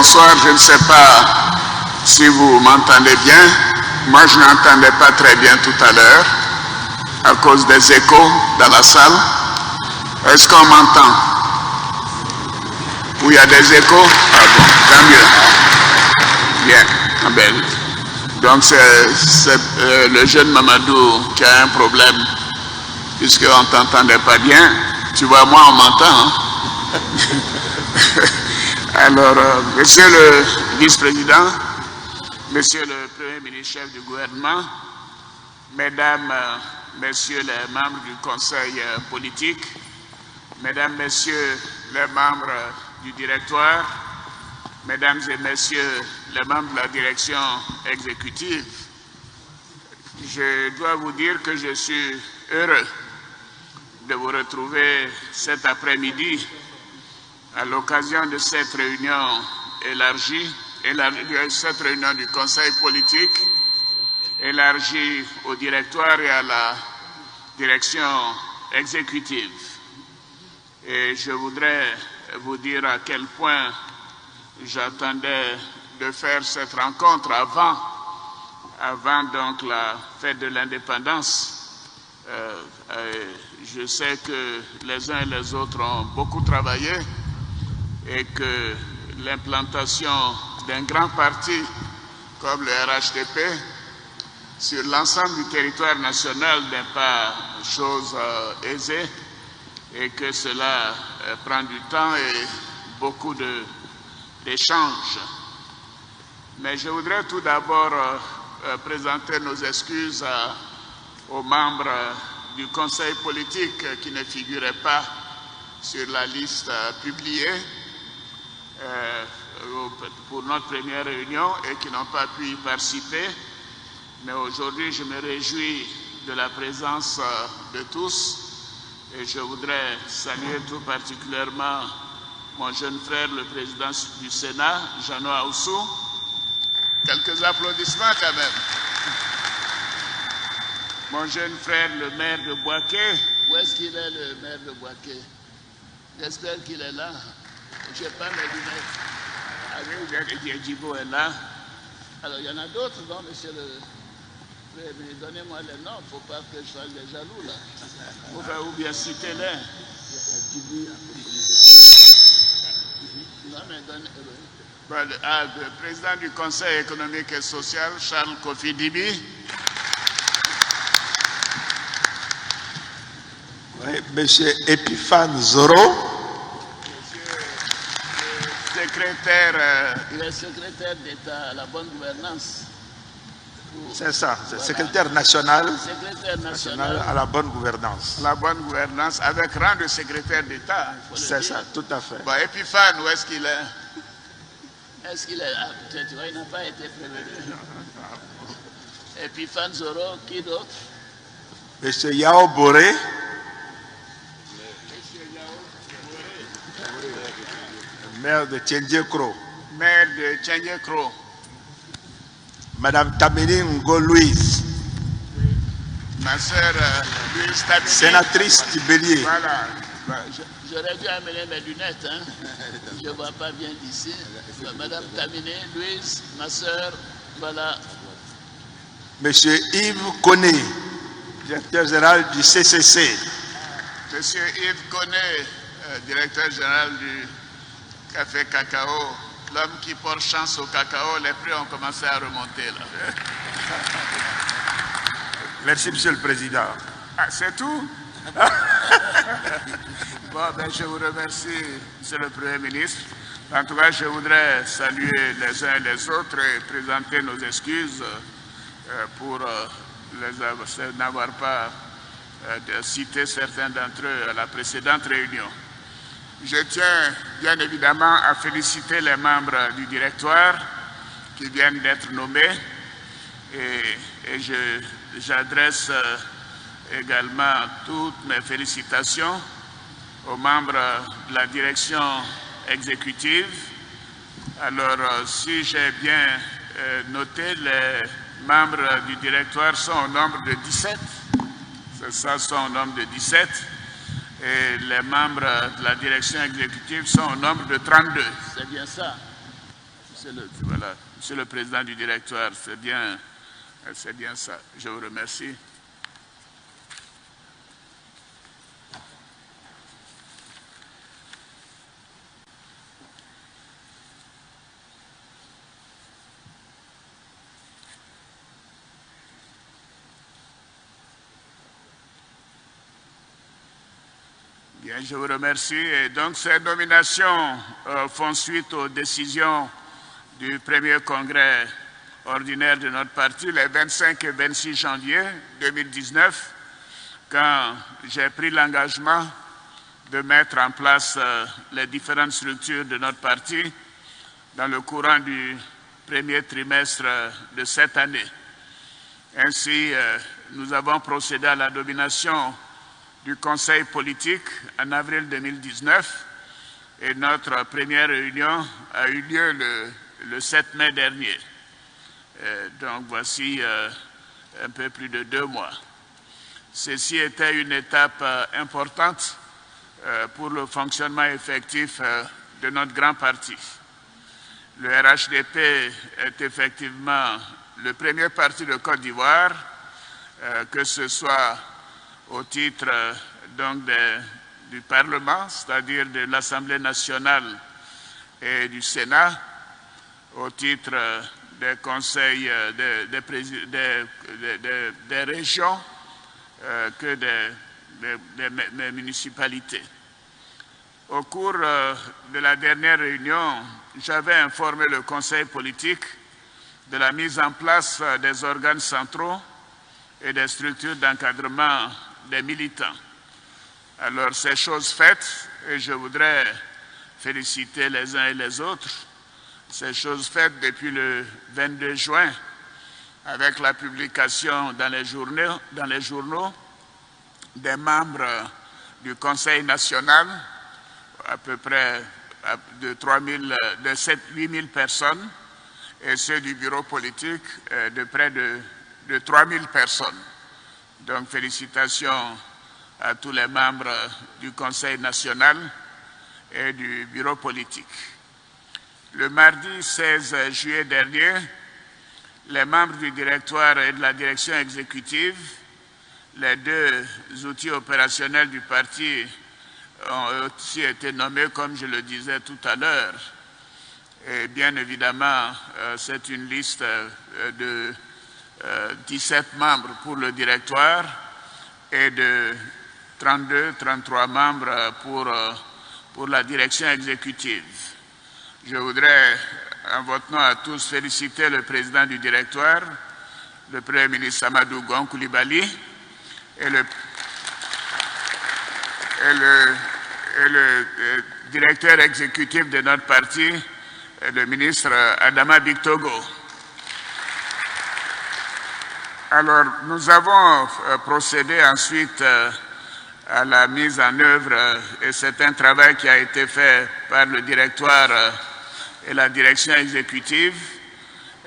bonsoir. Je ne sais pas si vous m'entendez bien. Moi, je n'entendais pas très bien tout à l'heure à cause des échos dans la salle. Est-ce qu'on m'entend? Où il y a des échos? Ah bon, tant mieux. Bien, ah ben. Donc c'est le jeune Mamadou qui a un problème puisqu'on ne t'entendait pas bien. Tu vois, moi on m'entend. Hein? Alors, monsieur le vice-président, monsieur le premier ministre-chef du gouvernement, mesdames, messieurs les membres du conseil politique, mesdames, messieurs les membres du directoire, mesdames et messieurs les membres de la direction exécutive, je dois vous dire que je suis heureux de vous retrouver cet après-midi à l'occasion de cette réunion élargie, cette réunion du Conseil politique, élargie au directoire et à la direction exécutive. Et je voudrais vous dire à quel point j'attendais de faire cette rencontre avant donc la fête de l'indépendance. Je sais que les uns et les autres ont beaucoup travaillé et que l'implantation d'un grand parti comme le RHDP sur l'ensemble du territoire national n'est pas chose aisée et que cela prend du temps et beaucoup d'échanges. Mais je voudrais tout d'abord présenter nos excuses aux membres du Conseil politique qui ne figuraient pas sur la liste publiée pour notre première réunion et qui n'ont pas pu y participer. Mais aujourd'hui, je me réjouis de la présence de tous et je voudrais saluer tout particulièrement mon jeune frère, le président du Sénat, Jeannot Ahoussou. Quelques applaudissements quand même. Mon jeune frère, le maire de Boaké. Où est-ce qu'il est, le maire de Boaké? J'espère qu'il est là. Je n'ai pas mes lunettes. Ah oui, Djibo est là. Alors, il y en a d'autres, non, monsieur le... Donnez-moi les noms, il ne faut pas que je sois des jaloux, là. Ou bien citez-les. Non, mais donnez... le président du Conseil économique et social, Charles Kofi Dibi. Oui, monsieur Epiphane Zoro. Il est secrétaire d'État à la bonne gouvernance. C'est ça, c'est secrétaire national, national à la bonne gouvernance. La bonne gouvernance, avec rang de secrétaire d'État. C'est ça, tout à fait. Bon, Epiphane, où est-ce qu'il est? Est-ce qu'il est là? Tu vois, il n'a pas été prévenu. Epiphane Zoro, qui d'autre? Monsieur Yao Boré. Maire de Tchéndjé-Kro. Maire de Tchéndjé-Kro. Madame Tamini Ngo Louise. Ma sœur Louise Tamini. Sénatrice du Bélier. Voilà. J'aurais dû amener mes lunettes, hein. Je ne vois pas bien d'ici. Madame Tamini, Louise, ma sœur, voilà. Monsieur Yves Koné, directeur général du CCC. Monsieur Yves Koné, directeur général du Café Cacao, l'homme qui porte chance au cacao, les prix ont commencé à remonter là. Merci, monsieur le président. Ah, c'est tout? Bon, ben, je vous remercie, monsieur le Premier ministre. En tout cas, je voudrais saluer les uns et les autres et présenter nos excuses pour n'avoir pas cité certains d'entre eux à la précédente réunion. Je tiens bien évidemment à féliciter les membres du directoire qui viennent d'être nommés et j'adresse également toutes mes félicitations aux membres de la direction exécutive. Alors, si j'ai bien noté, les membres du directoire sont au nombre de 17. C'est ça, sont au nombre de 17. Et les membres de la direction exécutive sont au nombre de 32. C'est bien ça. Voilà, Monsieur le Président du Directoire, c'est bien ça. Je vous remercie. Bien, je vous remercie. Et donc, ces nominations font suite aux décisions du premier congrès ordinaire de notre parti, les 25 et 26 janvier 2019, quand j'ai pris l'engagement de mettre en place les différentes structures de notre parti dans le courant du premier trimestre de cette année. Ainsi, nous avons procédé à la nomination du Conseil politique en avril 2019 et notre première réunion a eu lieu le 7 mai dernier. Donc voici un peu plus de 2 mois. Ceci était une étape importante pour le fonctionnement effectif de notre grand parti. Le RHDP est effectivement le premier parti de Côte d'Ivoire, que ce soit au titre donc du Parlement, c'est-à-dire de l'Assemblée nationale et du Sénat, au titre des conseils des régions que des municipalités. Au cours de la dernière réunion, j'avais informé le Conseil politique de la mise en place des organes centraux et des structures d'encadrement des militants. Alors, c'est chose faite et je voudrais féliciter les uns et les autres. C'est chose faite depuis le 22 juin avec la publication dans les journaux des membres du Conseil national, à peu près de 8 000 personnes, et ceux du bureau politique de près de 3 000 personnes. Donc, félicitations à tous les membres du Conseil national et du bureau politique. Le mardi 16 juillet dernier, les membres du directoire et de la direction exécutive, les 2 outils opérationnels du parti, ont aussi été nommés, comme je le disais tout à l'heure. Et bien évidemment, c'est une liste de 17 membres pour le directoire et de 33 membres pour la direction exécutive. Je voudrais, en votre nom à tous, féliciter le président du directoire, le Premier ministre Amadou Gon Coulibaly, et le directeur exécutif de notre parti, le ministre Adama Bictogo. Alors, nous avons procédé ensuite à la mise en œuvre, et c'est un travail qui a été fait par le directoire et la direction exécutive,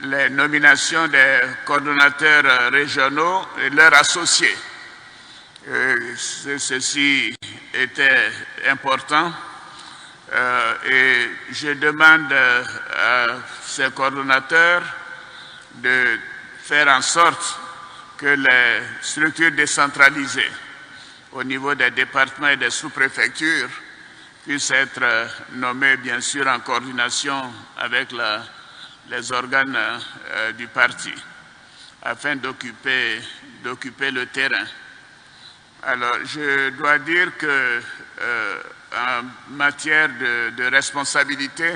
les nominations des coordonnateurs régionaux et leurs associés. Ceci était important et je demande à ces coordonnateurs de faire en sorte que les structures décentralisées au niveau des départements et des sous-préfectures puissent être nommées, bien sûr, en coordination avec les organes du parti, afin d'occuper le terrain. Alors, je dois dire que en matière de responsabilité,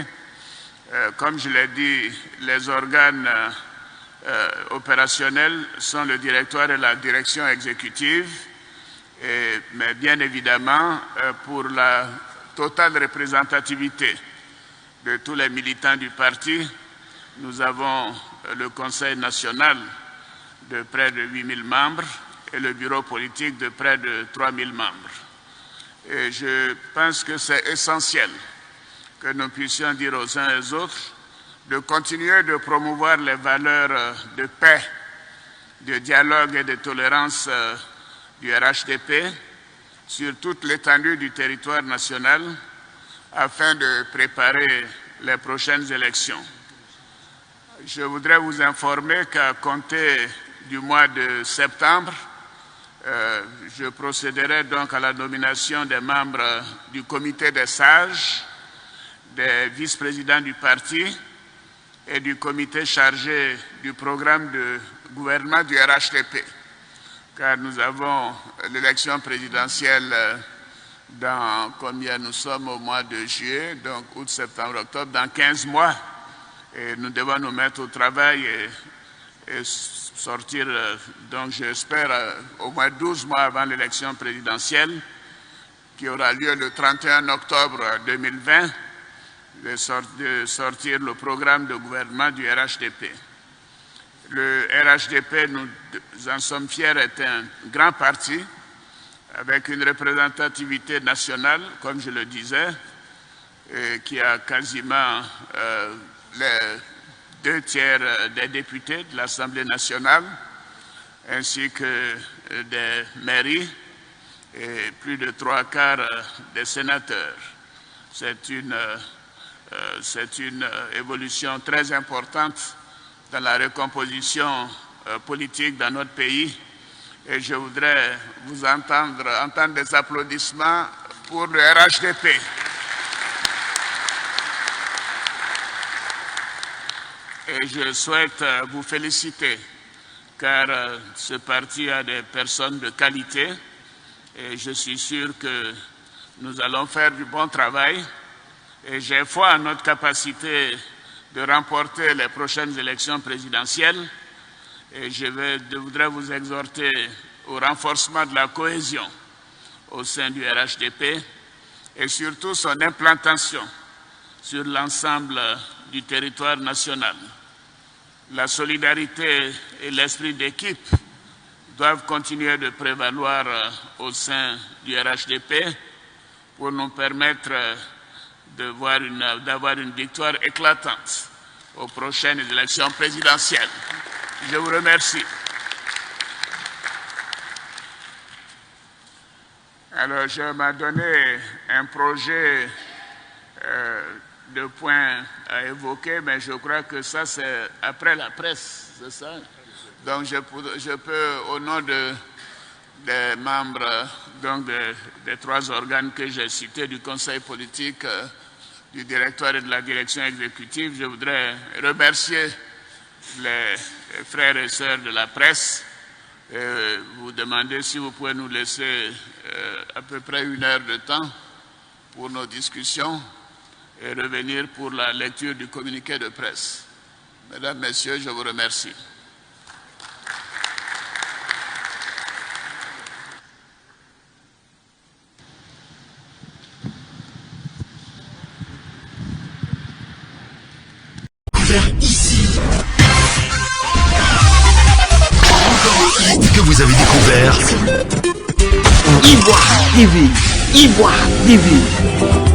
comme je l'ai dit, les organes opérationnels sont le directoire et la direction exécutive, mais bien évidemment, pour la totale représentativité de tous les militants du parti, nous avons le Conseil national de près de 8 000 membres et le bureau politique de près de 3 000 membres. Et je pense que c'est essentiel que nous puissions dire aux uns et aux autres de continuer de promouvoir les valeurs de paix, de dialogue et de tolérance du RHDP sur toute l'étendue du territoire national afin de préparer les prochaines élections. Je voudrais vous informer qu'à compter du mois de septembre, je procéderai donc à la nomination des membres du comité des sages, des vice-présidents du parti et du comité chargé du programme de gouvernement du RHDP, car nous avons l'élection présidentielle dans combien nous sommes au mois de juillet, donc août, septembre, octobre, dans 15 mois. Et nous devons nous mettre au travail et sortir, donc j'espère, au moins 12 mois avant l'élection présidentielle, qui aura lieu le 31 octobre 2020, de sortir le programme de gouvernement du RHDP. Le RHDP, nous en sommes fiers, est un grand parti avec une représentativité nationale, comme je le disais, et qui a quasiment les 2/3 des députés de l'Assemblée nationale, ainsi que des mairies et plus de 3/4 des sénateurs. C'est une évolution très importante dans la recomposition politique dans notre pays. Et je voudrais vous entendre des applaudissements pour le RHDP. Et je souhaite vous féliciter, car ce parti a des personnes de qualité et je suis sûr que nous allons faire du bon travail. Et j'ai foi en notre capacité de remporter les prochaines élections présidentielles. Et je voudrais vous exhorter au renforcement de la cohésion au sein du RHDP et surtout son implantation sur l'ensemble du territoire national. La solidarité et l'esprit d'équipe doivent continuer de prévaloir au sein du RHDP pour nous permettre d'avoir une victoire éclatante aux prochaines élections présidentielles. Je vous remercie. Alors, je m'ai donné un projet de points à évoquer, mais je crois que ça, c'est après la presse, c'est ça? Donc, je peux, au nom des membres donc des 3 organes que j'ai cités, du Conseil politique, du directoire et de la direction exécutive, je voudrais remercier les frères et sœurs de la presse et vous demander si vous pouvez nous laisser à peu près 1 heure de temps pour nos discussions et revenir pour la lecture du communiqué de presse. Mesdames, Messieurs, je vous remercie. Ici. Que vous avez découvert. Ivoire TV. Ivoire TV.